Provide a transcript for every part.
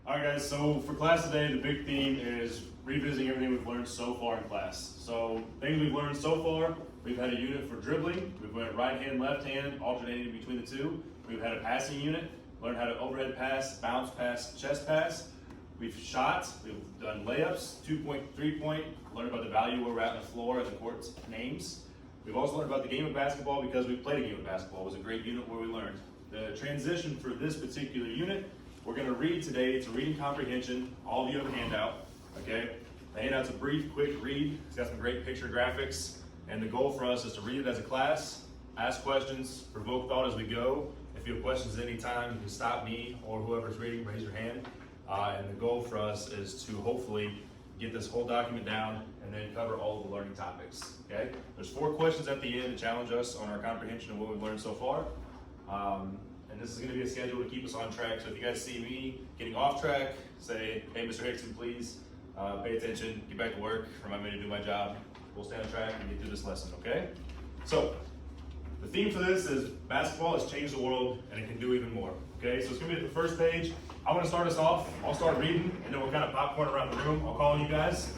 All right, guys, so for class today, the big theme is revisiting everything we've learned so far in class. So things we've learned so far, we've had a unit for dribbling. We've went right hand, left hand, alternating between the two. We've had a passing unit, learned how to overhead pass, bounce pass, chest pass. We've shot, we've done layups, 2-point, 3-point, learned about the value where we're at on the floor and the court's names. We've also learned about the game of basketball because we played a game of basketball. It was a great unit where we learned. The transition for this particular unit, we're going to read today. It's a reading comprehension. All of you have a handout, okay? The handout's a brief, quick read. It's got some great picture graphics. And the goal for us is to read it as a class, ask questions, provoke thought as we go. If you have questions at any time, you can stop me or whoever's reading, raise your hand. And the goal for us is to hopefully get this whole document down and then cover all of the learning topics, okay? There's 4 questions at the end to challenge us on our comprehension of what we've learned so far. And this is going to be a schedule to keep us on track. So if you guys see me getting off track, say, hey, Mr. Hickson, please pay attention, get back to work, remind me to do my job. We'll stay on track and get through this lesson, okay? So the theme for this is basketball has changed the world and it can do even more, okay? So it's going to be at the first page. I'm going to start us off. I'll start reading and then we'll kind of popcorn around the room. I'll call on you guys.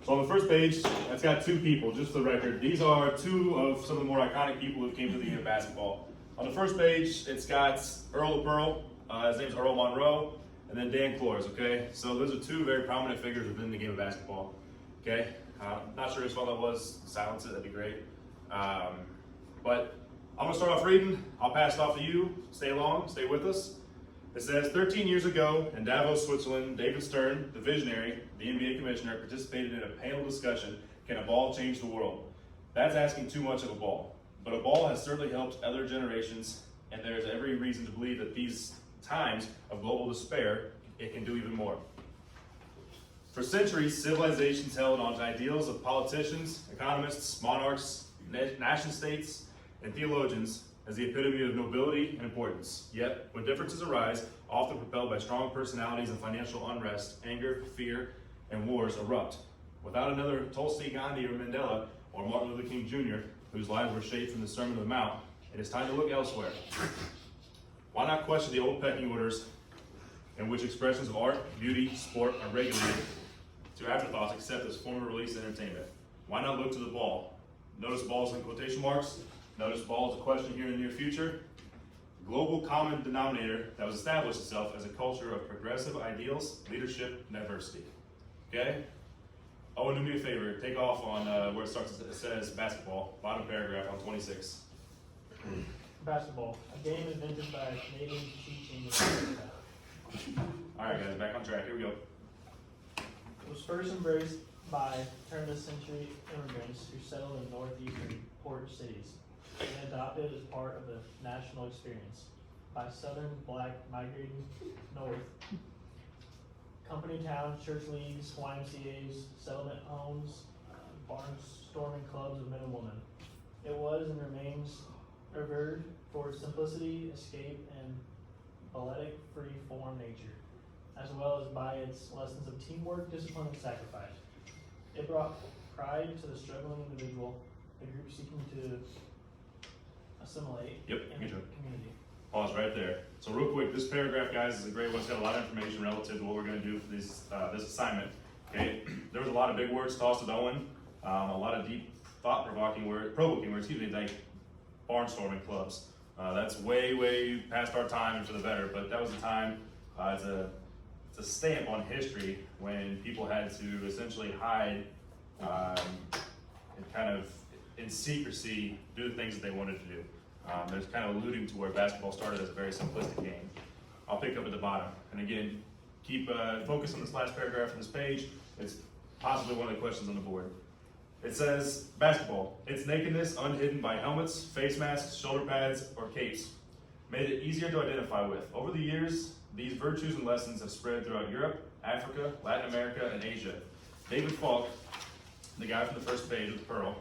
So on the first page, that's got 2 people, just for the record. These are 2 of some of the more iconic people who came to the game of basketball. On the first page, it's got Earl of Pearl, his name's Earl Monroe, and then Dan Clores, okay? So those are 2 very prominent figures within the game of basketball, okay? Not sure whose phone that was, silence it, that'd be great. But I'm gonna start off reading, I'll pass it off to you, stay along, stay with us. It says, 13 years ago in Davos, Switzerland, David Stern, the visionary, the NBA commissioner, participated in a panel discussion, can a ball change the world? That's asking too much of a ball. But a ball has certainly helped other generations, and there's every reason to believe that these times of global despair, it can do even more. For centuries, civilizations held on to ideals of politicians, economists, monarchs, nation states, and theologians as the epitome of nobility and importance. Yet, when differences arise, often propelled by strong personalities and financial unrest, anger, fear, and wars erupt. Without another Tulsi Gandhi or Mandela or Martin Luther King Jr., whose lives were shaped from the Sermon on the Mount, it is time to look elsewhere. Why not question the old pecking orders in which expressions of art, beauty, sport are regulated to afterthoughts except as form of release and entertainment? Why not look to the ball? Notice balls in quotation marks. Notice ball is a question here in the near future. Global common denominator that was established itself as a culture of progressive ideals, leadership, and diversity. Okay? Owen, do me a favor. Take off on where it starts. It says basketball. Bottom paragraph on 26. Basketball, a game invented by a Canadian teaching. All right, guys, back on track. Here we go. It was first embraced by turn-of-the-century immigrants who settled in northeastern port cities and adopted as part of the national experience by southern black migrating north. Company towns, church leagues, YMCAs, settlement homes, barnstorming clubs of men and women. It was and remains revered for its simplicity, escape, and balletic free-form nature, as well as by its lessons of teamwork, discipline, and sacrifice. It brought pride to the struggling individual, the group seeking to assimilate in the community. Pause right there. So real quick, this paragraph, guys, is a great one. It's got a lot of information relative to what we're going to do for this assignment. Okay, there was a lot of big words tossed at Owen, a lot of deep, thought-provoking provoking words, like barnstorming clubs. That's way past our time and for the better, but that was a time, it's a stamp on history when people had to essentially hide and kind of in secrecy do the things that they wanted to do. There's kind of alluding to where basketball started as a very simplistic game. I'll pick up at the bottom. And again, keep focus on this last paragraph on this page. It's possibly one of the questions on the board. It says, basketball, its nakedness unhidden by helmets, face masks, shoulder pads, or capes, made it easier to identify with. Over the years, these virtues and lessons have spread throughout Europe, Africa, Latin America, and Asia. David Falk, the guy from the first page with Pearl,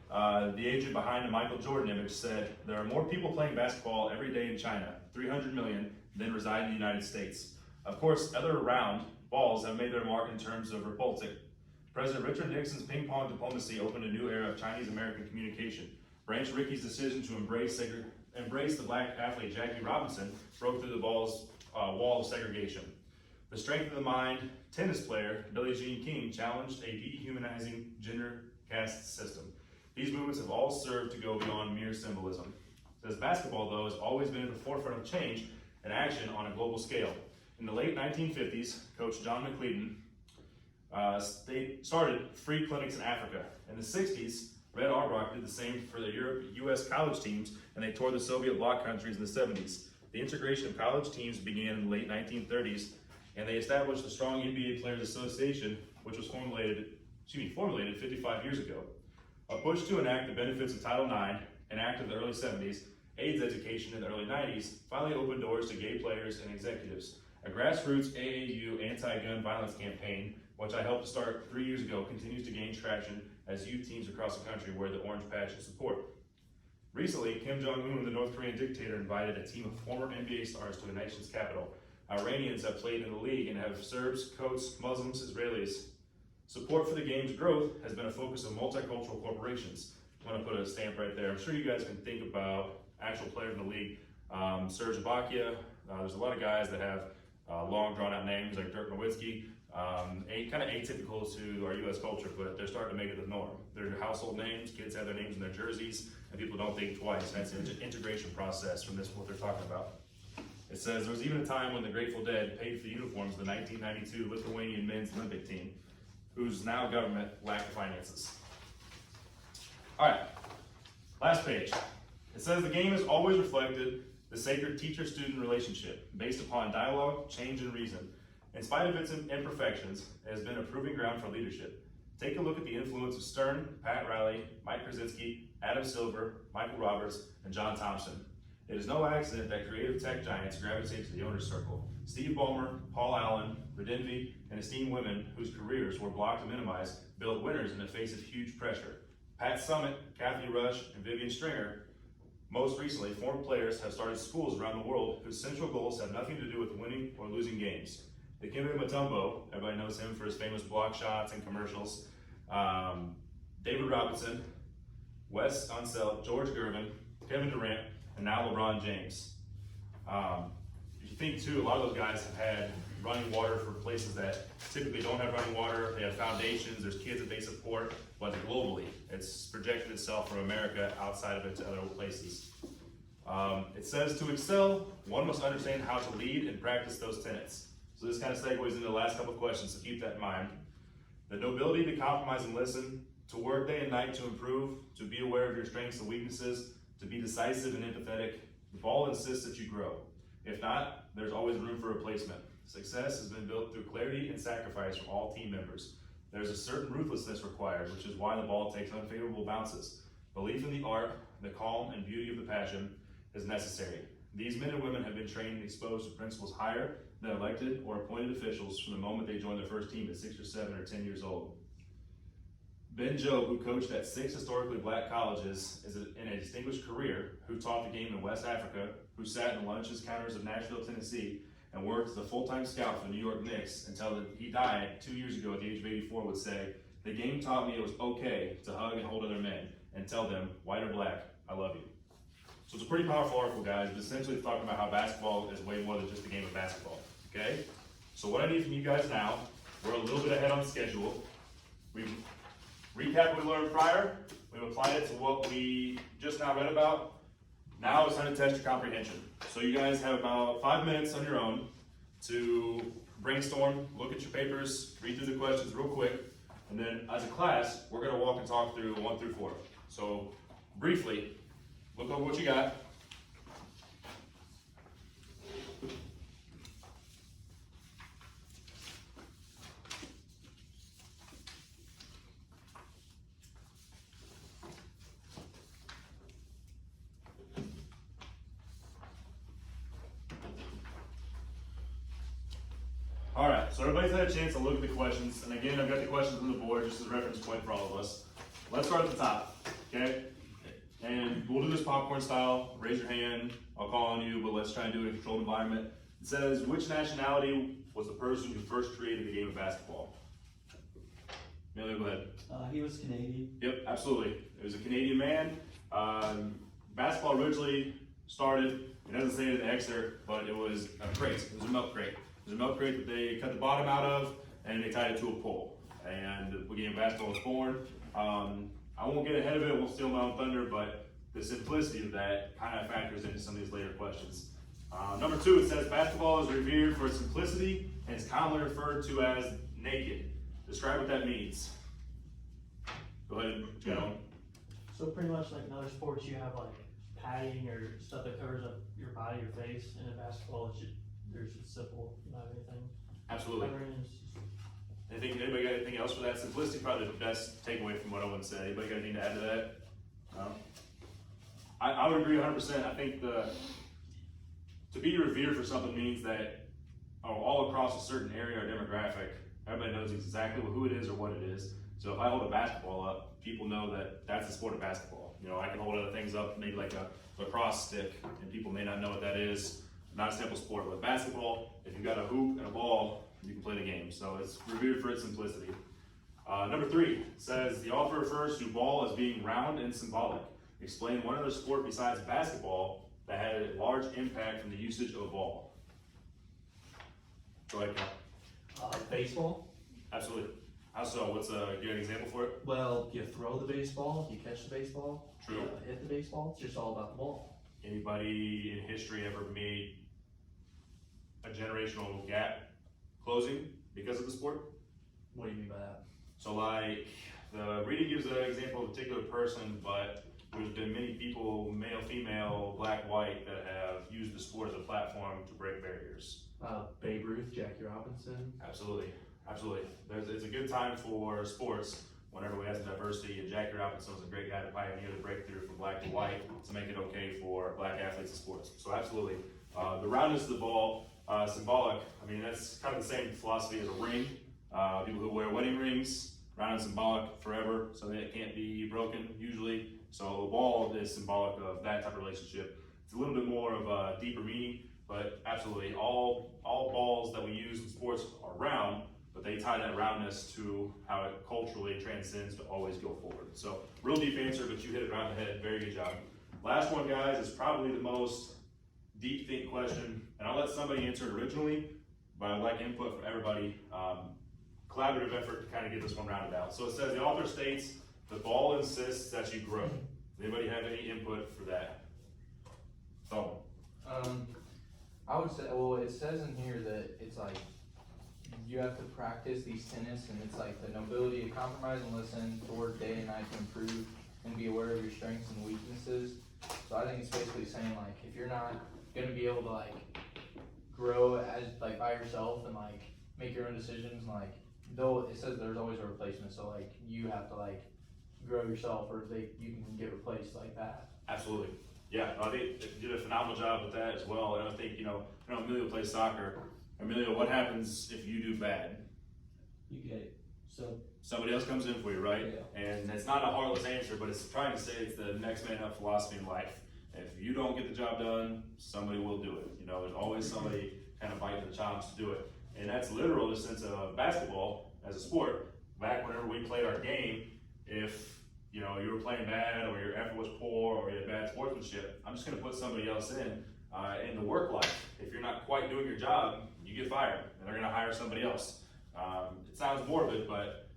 the agent behind the Michael Jordan image, said, there are more people playing basketball every day in China, 300 million, than reside in the United States. Of course, other round balls have made their mark in terms of revolting. President Richard Nixon's ping pong diplomacy opened a new era of Chinese-American communication. Branch Rickey's decision to embrace embraced the black athlete Jackie Robinson, broke through the wall of segregation. The strength of the mind tennis player Billie Jean King challenged a dehumanizing gender caste system. These movements have all served to go beyond mere symbolism. As basketball, though, has always been at the forefront of change and action on a global scale. In the late 1950s, Coach John McLean started free clinics in Africa. In the 60s, Red Auerbach did the same for the U.S. college teams, and they toured the Soviet bloc countries in the 70s. The integration of college teams began in the late 1930s, and they established the Strong NBA Players Association, which was formulated 55 years ago. A push to enact the benefits of Title IX, an act of the early 70s, AIDS education in the early 90s, finally opened doors to gay players and executives. A grassroots AAU anti-gun violence campaign, which I helped start 3 years ago, continues to gain traction as youth teams across the country wear the orange patch in support. Recently, Kim Jong-un, the North Korean dictator, invited a team of former NBA stars to the nation's capital. Iranians have played in the league and have Serbs, Kurds, Muslims, Israelis. Support for the game's growth has been a focus of multicultural corporations. I'm going to put a stamp right there. I'm sure you guys can think about actual players in the league. Serge Ibaka, there's a lot of guys that have long drawn out names like Dirk Nowitzki, kind of atypical to our U.S. culture, but they're starting to make it the norm. They're household names, kids have their names in their jerseys, and people don't think twice. That's an integration process from what they're talking about. It says, there was even a time when the Grateful Dead paid for the uniforms of the 1992 Lithuanian men's Olympic team, whose now government lacked the finances. All right, last page. It says the game has always reflected the sacred teacher-student relationship based upon dialogue, change, and reason. In spite of its imperfections, it has been a proving ground for leadership. Take a look at the influence of Stern, Pat Riley, Mike Krzyzewski, Adam Silver, Michael Roberts, and John Thompson. It is no accident that creative tech giants gravitate to the owner's circle. Steve Ballmer, Paul Allen, Redenvi, and esteemed women whose careers were blocked and minimized built winners in the face of huge pressure. Pat Summitt, Kathy Rush, and Vivian Stringer, most recently, former players have started schools around the world whose central goals have nothing to do with winning or losing games. Dikembe Mutombo, everybody knows him for his famous block shots and commercials. David Robinson, Wes Unseld, George Gervin, Kevin Durant, and now LeBron James. If you think too, a lot of those guys have had running water for places that typically don't have running water. They have foundations, there's kids that they support, but globally, it's projected itself from America outside of it to other places. It says to excel, one must understand how to lead and practice those tenets. So this kind of segues into the last couple of questions, so keep that in mind. The nobility to compromise and listen, to work day and night to improve, to be aware of your strengths and weaknesses, to be decisive and empathetic. The ball insists that you grow. If not, there's always room for replacement. Success has been built through clarity and sacrifice from all team members. There's a certain ruthlessness required, which is why the ball takes unfavorable bounces. Belief in the art, the calm and beauty of the passion is necessary. These men and women have been trained and exposed to principles higher than elected or appointed officials from the moment they joined their first team at 6 or 7 or 10 years old. Ben Jobe, who coached at 6 historically black colleges, is in a distinguished career, who taught the game in West Africa, who sat in the lunches counters of Nashville, Tennessee, and worked as a full-time scout for the New York Knicks until he died 2 years ago at the age of 84, would say, "The game taught me it was okay to hug and hold other men and tell them, white or black, I love you." So it's a pretty powerful article, guys, but essentially it's talking about how basketball is way more than just a game of basketball, okay? So what I need from you guys now, we're a little bit ahead on schedule. We've recapped what we learned prior, we've applied it to what we just now read about. Now it's time to test your comprehension. So you guys have about 5 minutes on your own to brainstorm, look at your papers, read through the questions real quick, and then as a class, we're gonna walk and talk through 1 through 4. So briefly, look over what you got. All right, so everybody's had a chance to look at the questions, and again, I've got the questions on the board just as a reference point for all of us. Let's start at the top, okay? And we'll do this popcorn style. Raise your hand, I'll call on you, but let's try and do it in a controlled environment. It says, which nationality was the person who first created the game of basketball? Amelia, go ahead. He was Canadian. Yep, absolutely. It was a Canadian man. Basketball originally started. It doesn't say it in the excerpt, but it was a crate. It was a milk crate. It was a milk crate that they cut the bottom out of and they tied it to a pole. And the game of basketball was born. I won't get ahead of it, won't steal my own thunder, but the simplicity of that kind of factors into some of these later questions. Number 2, it says basketball is revered for its simplicity and is commonly referred to as naked. Describe what that means. Go ahead and get on. So pretty much like in other sports, you have like padding or stuff that covers up your body, your face, and in basketball, there's just simple, you don't have anything. Absolutely. Anybody got anything else for that? Simplicity, probably the best takeaway from what Owen said. Anybody got anything to add to that? No? I would agree 100%. I think to be revered for something means that all across a certain area or demographic, everybody knows exactly who it is or what it is. So if I hold a basketball up, people know that that's the sport of basketball. You know, I can hold other things up, maybe like a lacrosse stick, and people may not know what that is. Not a simple sport. With basketball, if you've got a hoop and a ball, you can play the game. So it's revered for its simplicity. Number 3 says the author refers to ball as being round and symbolic. Explain one other sport besides basketball that had a large impact from the usage of a ball. Go ahead, Cal. Baseball. Absolutely. How so? What's give you an example for it? Well, you throw the baseball, you catch the baseball, True. you hit the baseball. It's just all about the ball. Anybody in history ever made a generational gap closing because of the sport? What do you mean by that? So like, the reading gives an example of a particular person, but there's been many people, male, female, black, white, that have used the sport as a platform to break barriers. Babe Ruth, Jackie Robinson. Absolutely, absolutely. It's a good time for sports whenever we have some diversity, and Jackie Robinson was a great guy to pioneer the breakthrough from black to white to make it okay for black athletes in sports. So absolutely. The roundness of the ball, symbolic, I mean, that's kind of the same philosophy as a ring. People who wear wedding rings, round and symbolic forever, so that it can't be broken usually. So the ball is symbolic of that type of relationship. It's a little bit more of a deeper meaning, but absolutely all balls that we use in sports are round, but they tie that roundness to how it culturally transcends to always go forward. So real deep answer, but you hit it around the head. Very good job. Last one, guys, is probably the most deep think question, and I'll let somebody answer it originally, but I'd like input from everybody. Collaborative effort to kind of get this one rounded out. So it says the author states the ball insists that you grow. Does anybody have any input for that? So. I would say, well, it says in here that it's like you have to practice these tenets, and it's like the nobility to compromise and listen, to work day and night to improve, and be aware of your strengths and weaknesses. So I think it's basically saying like if you're not gonna be able to like grow as like by yourself and like make your own decisions, like though it says there's always a replacement, so like you have to like grow yourself, or you can get replaced like that. Absolutely. Yeah, I think you did a phenomenal job with that as well. And I think, Emilio plays soccer. Emilio, what happens if you do bad? You get it. So Somebody else comes in for you, right? Yeah. And it's not a heartless answer, but it's trying to say it's the next man up philosophy in life. If you don't get the job done, somebody will do it. There's always somebody kind of biting the chops to do it. And that's literal in the sense of basketball as a sport. Back whenever we played our game, if you were playing bad or your effort was poor or you had bad sportsmanship, I'm just going to put somebody else in the work life. If you're not quite doing your job, you get fired and they're going to hire somebody else. It sounds morbid, but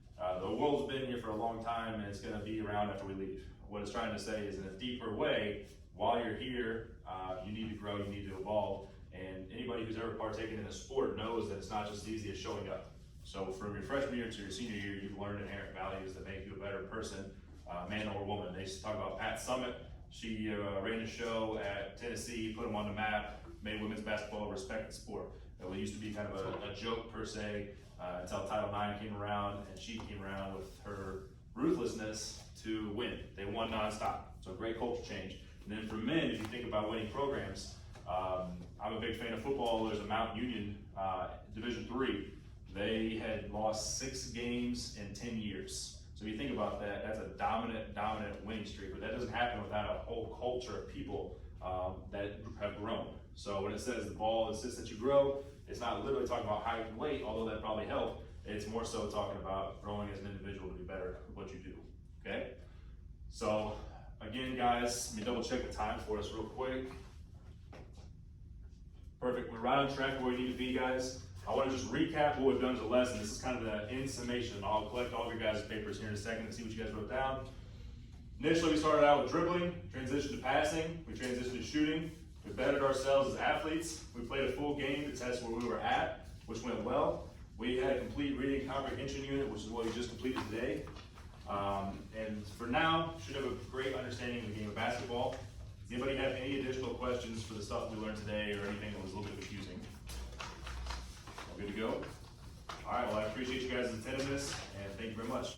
the world's been here for a long time and it's going to be around after we leave. What it's trying to say is in a deeper way, while you're here, you need to grow, you need to evolve. And anybody who's ever partaken in a sport knows that it's not just as easy as showing up. So from your freshman year to your senior year, you've learned inherent values that make you a better person, man or woman. They used to talk about Pat Summitt. She ran a show at Tennessee, put them on the map, made women's basketball a respected sport. It used to be kind of a joke per se until Title IX came around, and she came around with her ruthlessness to win. They won nonstop. So great culture change. And then for men, if you think about winning programs, I'm a big fan of football. There's a Mount Union Division III. They had lost 6 games in 10 years. So if you think about that, that's a dominant winning streak. But that doesn't happen without a whole culture of people that have grown. So when it says the ball insists that you grow, it's not literally talking about height and weight, although that probably helped. It's more so talking about growing as an individual to be better at what you do. Okay? So again, guys, let me double check the time for us real quick. Perfect. We're right on track where we need to be, guys. I want to just recap what we've done as a lesson. This is kind of the in summation. I'll collect all of your guys' papers here in a second and see what you guys wrote down. Initially, we started out with dribbling, transitioned to passing, we transitioned to shooting, we bettered ourselves as athletes, we played a full game to test where we were at, which went well. We had a complete reading comprehension unit, which is what we just completed today. And for now, should have a great understanding of the game of basketball. Does anybody have any additional questions for the stuff we learned today or anything that was a little bit confusing? All good to go? All right, well, I appreciate you guys' attentiveness, and thank you very much.